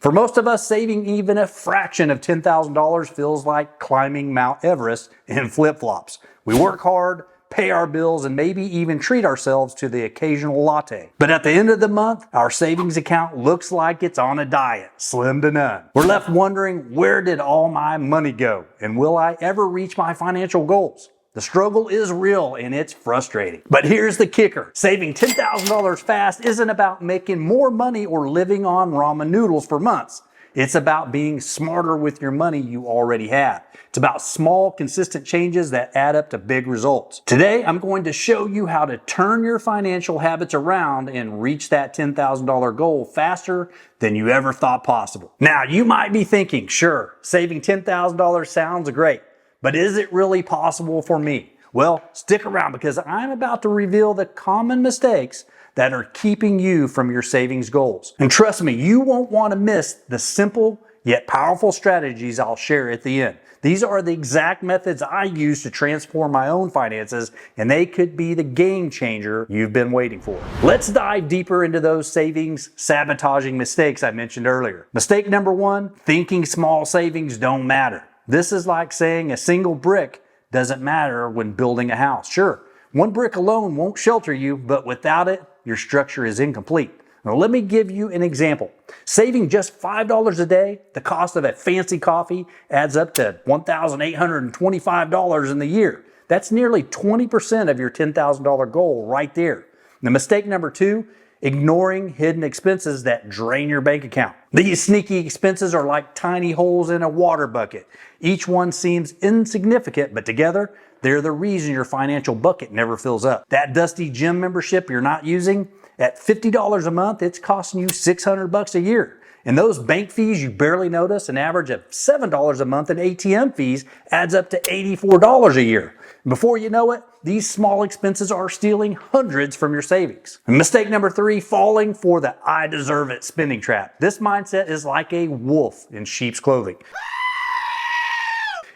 For most of us, saving even a fraction of $10,000 feels like climbing Mount Everest in flip-flops. We work hard, pay our bills, and maybe even treat ourselves to the occasional latte. But at the end of the month, our savings account looks like it's on a diet, slim to none. We're left wondering, where did all my money go? And will I ever reach my financial goals? The struggle is real and it's frustrating. But here's the kicker. Saving $10,000 fast isn't about making more money or living on ramen noodles for months. It's about being smarter with your money you already have. It's about small, consistent changes that add up to big results. Today, I'm going to show you how to turn your financial habits around and reach that $10,000 goal faster than you ever thought possible. Now, you might be thinking, sure, saving $10,000 sounds great, but is it really possible for me? Well, stick around because I'm about to reveal the common mistakes that are keeping you from your savings goals. And trust me, you won't want to miss the simple yet powerful strategies I'll share at the end. These are the exact methods I use to transform my own finances, and they could be the game changer you've been waiting for. Let's dive deeper into those savings sabotaging mistakes I mentioned earlier. Mistake number one, thinking small savings don't matter. This is like saying a single brick doesn't matter when building a house. Sure, one brick alone won't shelter you, but without it, your structure is incomplete. Now, let me give you an example. Saving just $5 a day, the cost of a fancy coffee adds up to $1,825 in the year. That's nearly 20% of your $10,000 goal right there. Now, mistake number two, ignoring hidden expenses that drain your bank account. These sneaky expenses are like tiny holes in a water bucket. Each one seems insignificant, but together, they're the reason your financial bucket never fills up. That dusty gym membership you're not using, at $50 a month, it's costing you $600 a year. And those bank fees you barely notice, an average of $7 a month in ATM fees adds up to $84 a year. Before you know it, these small expenses are stealing hundreds from your savings. And mistake number three, falling for the I deserve it spending trap. This mindset is like a wolf in sheep's clothing.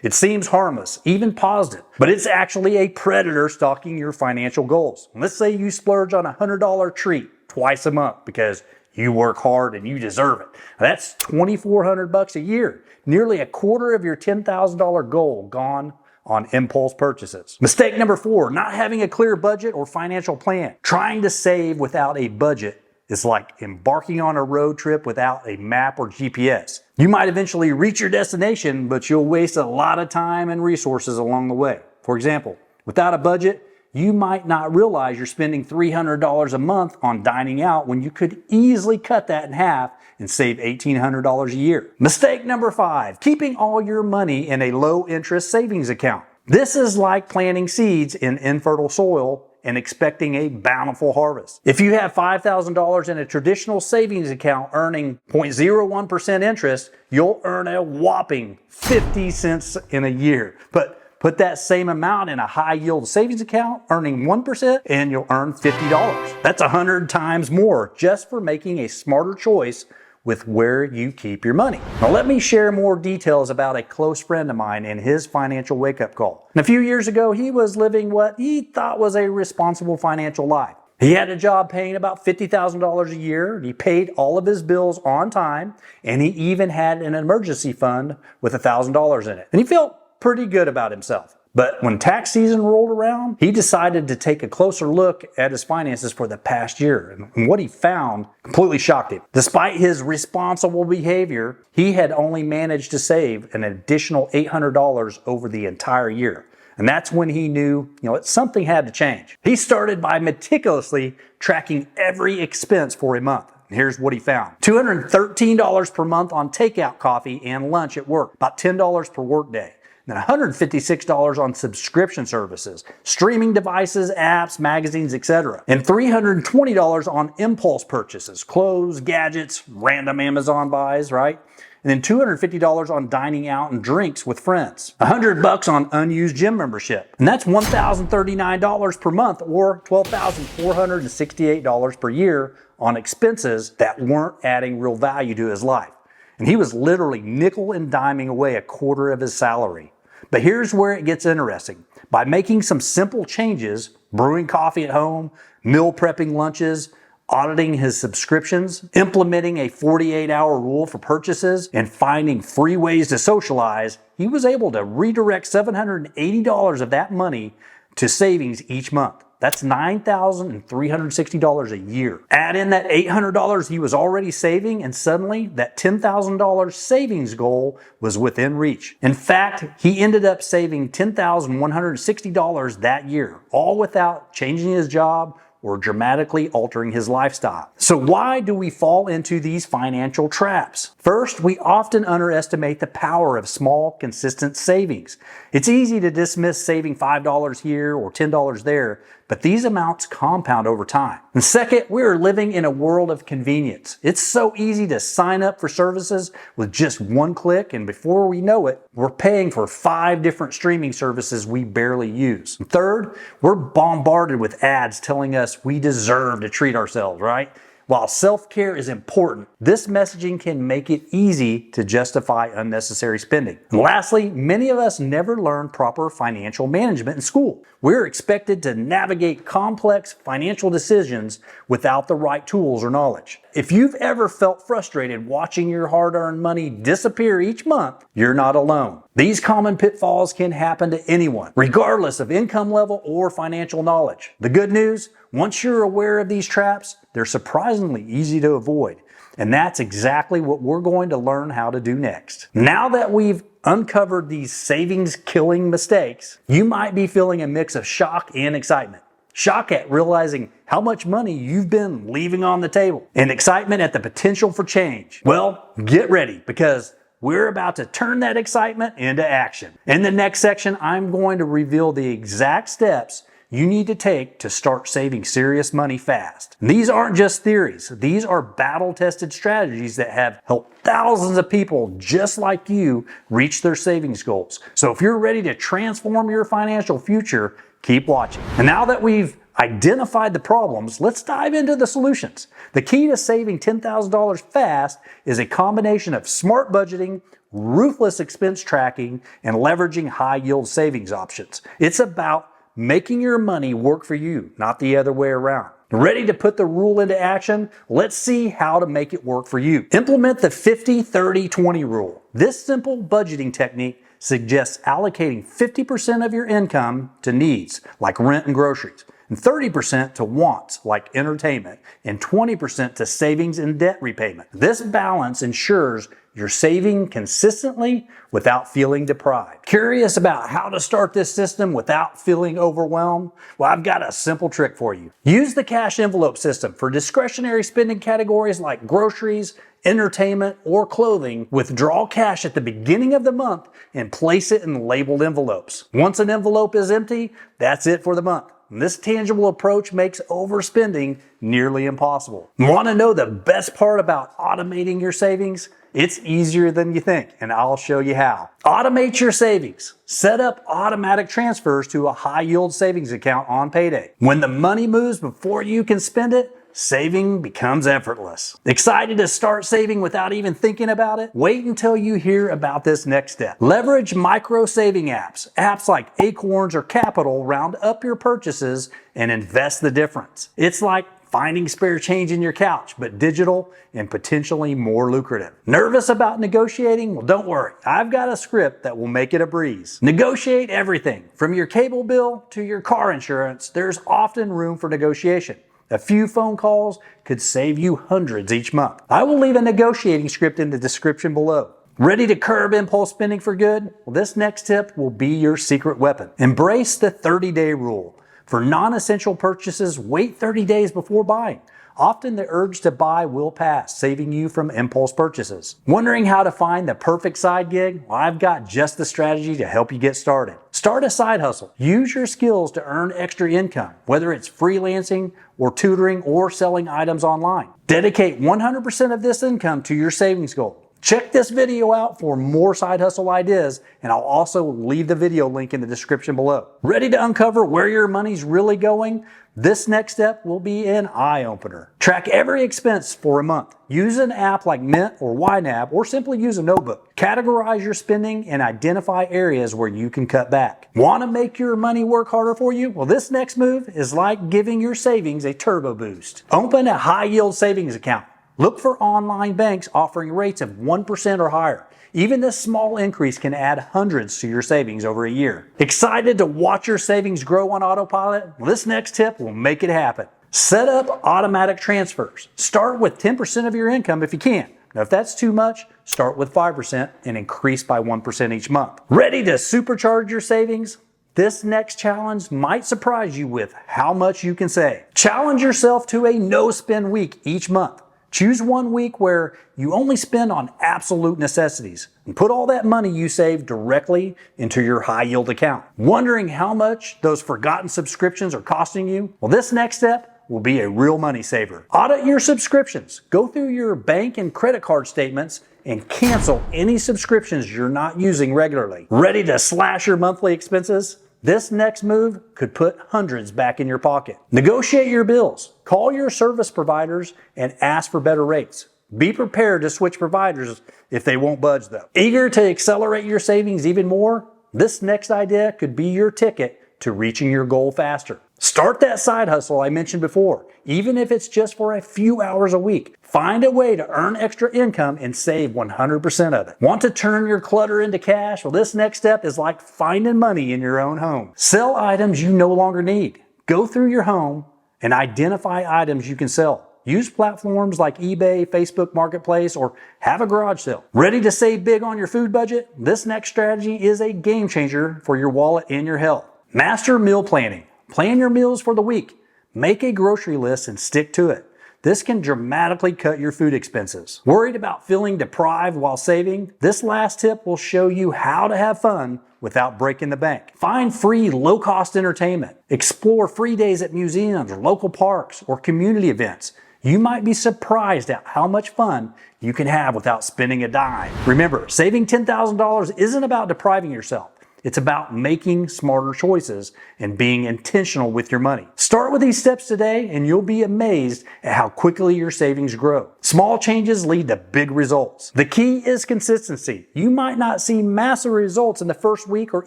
It seems harmless, even positive, but it's actually a predator stalking your financial goals. Let's say you splurge on a $100 treat twice a month because you work hard and you deserve it. That's $2,400 a year, nearly a quarter of your $10,000 goal gone on impulse purchases. Mistake number four, not having a clear budget or financial plan. Trying to save without a budget is like embarking on a road trip without a map or GPS. You might eventually reach your destination, but you'll waste a lot of time and resources along the way. For example, without a budget, you might not realize you're spending $300 a month on dining out when you could easily cut that in half and save $1,800 a year. Mistake number five, keeping all your money in a low interest savings account. This is like planting seeds in infertile soil and expecting a bountiful harvest. If you have $5,000 in a traditional savings account earning 0.01% interest, you'll earn a whopping 50 cents in a year. But put that same amount in a high yield savings account earning 1% and you'll earn $50. That's 100 times more just for making a smarter choice with where you keep your money. Now let me share more details about a close friend of mine and his financial wake-up call. And a few years ago, he was living what he thought was a responsible financial life. He had a job paying about $50,000 a year. He paid all of his bills on time, and he even had an emergency fund with $1,000 in it. And he felt pretty good about himself. But when tax season rolled around, he decided to take a closer look at his finances for the past year. And what he found completely shocked him. Despite his responsible behavior, he had only managed to save an additional $800 over the entire year. And that's when he knew, something had to change. He started by meticulously tracking every expense for a month. Here's what he found. $213 per month on takeout coffee and lunch at work, about $10 per workday. Then $156 on subscription services, streaming devices, apps, magazines, etc. And $320 on impulse purchases, clothes, gadgets, random Amazon buys, right? And then $250 on dining out and drinks with friends. $100 on unused gym membership. And that's $1,039 per month or $12,468 per year on expenses that weren't adding real value to his life. And he was literally nickel and diming away a quarter of his salary. But here's where it gets interesting. By making some simple changes, brewing coffee at home, meal prepping lunches, auditing his subscriptions, implementing a 48-hour rule for purchases, and finding free ways to socialize, he was able to redirect $780 of that money to savings each month. That's $9,360 a year. Add in that $800 he was already saving, and suddenly that $10,000 savings goal was within reach. In fact, he ended up saving $10,160 that year, all without changing his job or dramatically altering his lifestyle. So why do we fall into these financial traps? First, we often underestimate the power of small, consistent savings. It's easy to dismiss saving $5 here or $10 there, but these amounts compound over time. And second, we are living in a world of convenience. It's so easy to sign up for services with just one click, and before we know it, we're paying for 5 different streaming services we barely use. And third, we're bombarded with ads telling us we deserve to treat ourselves, right? While self-care is important, this messaging can make it easy to justify unnecessary spending. And lastly, many of us never learn proper financial management in school. We're expected to navigate complex financial decisions without the right tools or knowledge. If you've ever felt frustrated watching your hard-earned money disappear each month, you're not alone. These common pitfalls can happen to anyone, regardless of income level or financial knowledge. The good news, once you're aware of these traps, they're surprisingly easy to avoid. And that's exactly what we're going to learn how to do next. Now that we've uncovered these savings-killing mistakes, you might be feeling a mix of shock and excitement. Shock at realizing how much money you've been leaving on the table, and excitement at the potential for change. Well, get ready, because we're about to turn that excitement into action. In the next section, I'm going to reveal the exact steps you need to take to start saving serious money fast. And these aren't just theories. These are battle-tested strategies that have helped thousands of people just like you reach their savings goals. So if you're ready to transform your financial future, keep watching. And now that we've identified the problems, let's dive into the solutions. The key to saving $10,000 fast is a combination of smart budgeting, ruthless expense tracking, and leveraging high-yield savings options. It's about making your money work for you, not the other way around. Ready to put the rule into action? Let's see how to make it work for you. Implement the 50-30-20 rule. This simple budgeting technique suggests allocating 50% of your income to needs, like rent and groceries, and 30% to wants, like entertainment, and 20% to savings and debt repayment. This balance ensures you're saving consistently without feeling deprived. Curious about how to start this system without feeling overwhelmed? Well, I've got a simple trick for you. Use the cash envelope system for discretionary spending categories like groceries, entertainment, or clothing. Withdraw cash at the beginning of the month and place it in labeled envelopes. Once an envelope is empty, that's it for the month. This tangible approach makes overspending nearly impossible. Want to know the best part about automating your savings? It's easier than you think, and I'll show you how. Automate your savings. Set up automatic transfers to a high-yield savings account on payday. When the money moves before you can spend it, saving becomes effortless. Excited to start saving without even thinking about it? Wait until you hear about this next step. Leverage micro saving apps. Apps like Acorns or Capital round up your purchases and invest the difference. It's like finding spare change in your couch, but digital and potentially more lucrative. Nervous about negotiating? Well, don't worry. I've got a script that will make it a breeze. Negotiate everything. From your cable bill to your car insurance, there's often room for negotiation. A few phone calls could save you hundreds each month. I will leave a negotiating script in the description below. Ready to curb impulse spending for good? Well, this next tip will be your secret weapon. Embrace the 30-day rule. For non-essential purchases, wait 30 days before buying. Often the urge to buy will pass, saving you from impulse purchases. Wondering how to find the perfect side gig? Well, I've got just the strategy to help you get started. Start a side hustle. Use your skills to earn extra income, whether it's freelancing or tutoring or selling items online. Dedicate 100% of this income to your savings goal. Check this video out for more side hustle ideas, and I'll also leave the video link in the description below. Ready to uncover where your money's really going? This next step will be an eye-opener. Track every expense for a month. Use an app like Mint or YNAB, or simply use a notebook. Categorize your spending and identify areas where you can cut back. Want to make your money work harder for you? Well, this next move is like giving your savings a turbo boost. Open a high-yield savings account. Look for online banks offering rates of 1% or higher. Even this small increase can add hundreds to your savings over a year. Excited to watch your savings grow on autopilot? Well, this next tip will make it happen. Set up automatic transfers. Start with 10% of your income if you can. Now, if that's too much, start with 5% and increase by 1% each month. Ready to supercharge your savings? This next challenge might surprise you with how much you can save. Challenge yourself to a no-spend week each month. Choose one week where you only spend on absolute necessities and put all that money you save directly into your high yield account. Wondering how much those forgotten subscriptions are costing you? Well, this next step will be a real money saver. Audit your subscriptions. Go through your bank and credit card statements and cancel any subscriptions you're not using regularly. Ready to slash your monthly expenses? This next move could put hundreds back in your pocket. Negotiate your bills. Call your service providers and ask for better rates. Be prepared to switch providers if they won't budge though. Eager to accelerate your savings even more? This next idea could be your ticket to reaching your goal faster. Start that side hustle I mentioned before, even if it's just for a few hours a week. Find a way to earn extra income and save 100% of it. Want to turn your clutter into cash? Well, this next step is like finding money in your own home. Sell items you no longer need. Go through your home and identify items you can sell. Use platforms like eBay, Facebook Marketplace, or have a garage sale. Ready to save big on your food budget? This next strategy is a game changer for your wallet and your health. Master meal planning. Plan your meals for the week. Make a grocery list and stick to it. This can dramatically cut your food expenses. Worried about feeling deprived while saving? This last tip will show you how to have fun without breaking the bank. Find free low-cost entertainment. Explore free days at museums or local parks or community events. You might be surprised at how much fun you can have without spending a dime. Remember, saving $10,000 isn't about depriving yourself. It's about making smarter choices and being intentional with your money. Start with these steps today and you'll be amazed at how quickly your savings grow. Small changes lead to big results. The key is consistency. You might not see massive results in the first week or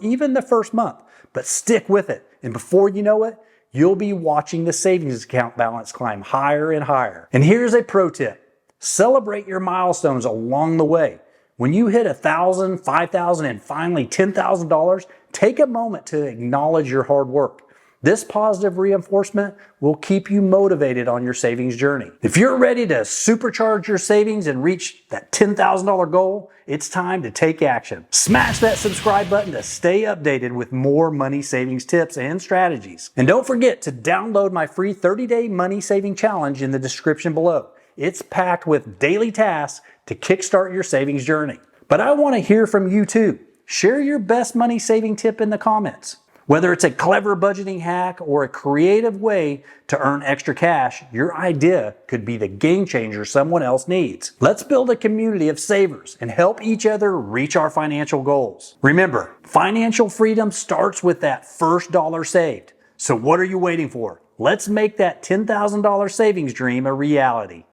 even the first month, but stick with it. And before you know it, you'll be watching the savings account balance climb higher and higher. And here's a pro tip. Celebrate your milestones along the way. When you hit $1,000, $5,000, and finally $10,000, take a moment to acknowledge your hard work. This positive reinforcement will keep you motivated on your savings journey. If you're ready to supercharge your savings and reach that $10,000 goal, it's time to take action. Smash that subscribe button to stay updated with more money savings tips and strategies. And don't forget to download my free 30-day money saving challenge in the description below. It's packed with daily tasks to kickstart your savings journey. But I want to hear from you too. Share your best money saving tip in the comments. Whether it's a clever budgeting hack or a creative way to earn extra cash, your idea could be the game changer someone else needs. Let's build a community of savers and help each other reach our financial goals. Remember, financial freedom starts with that first dollar saved. So what are you waiting for? Let's make that $10,000 savings dream a reality.